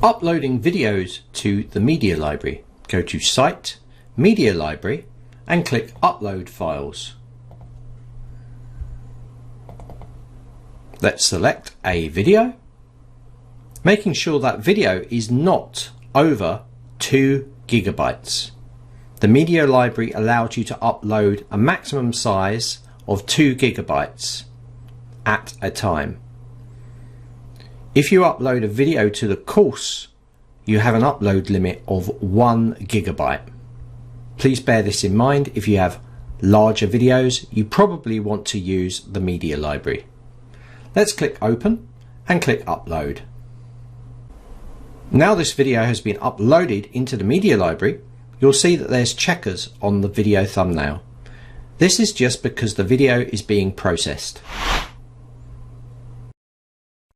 Uploading videos to the Media Library. Go to Site, Media Library and click Upload Files. Let's select a video, making sure that video is not over 2 gigabytes. The Media Library allows you to upload a maximum size of 2 gigabytes at a time. If you upload a video to the course, you have an upload limit of 1 gigabyte. Please bear this in mind. If you have larger videos, you probably want to use the Media Library. Let's click Open and click Upload. Now this video has been uploaded into the Media Library, you'll see that there's checkers on the video thumbnail. This is just because the video is being processed.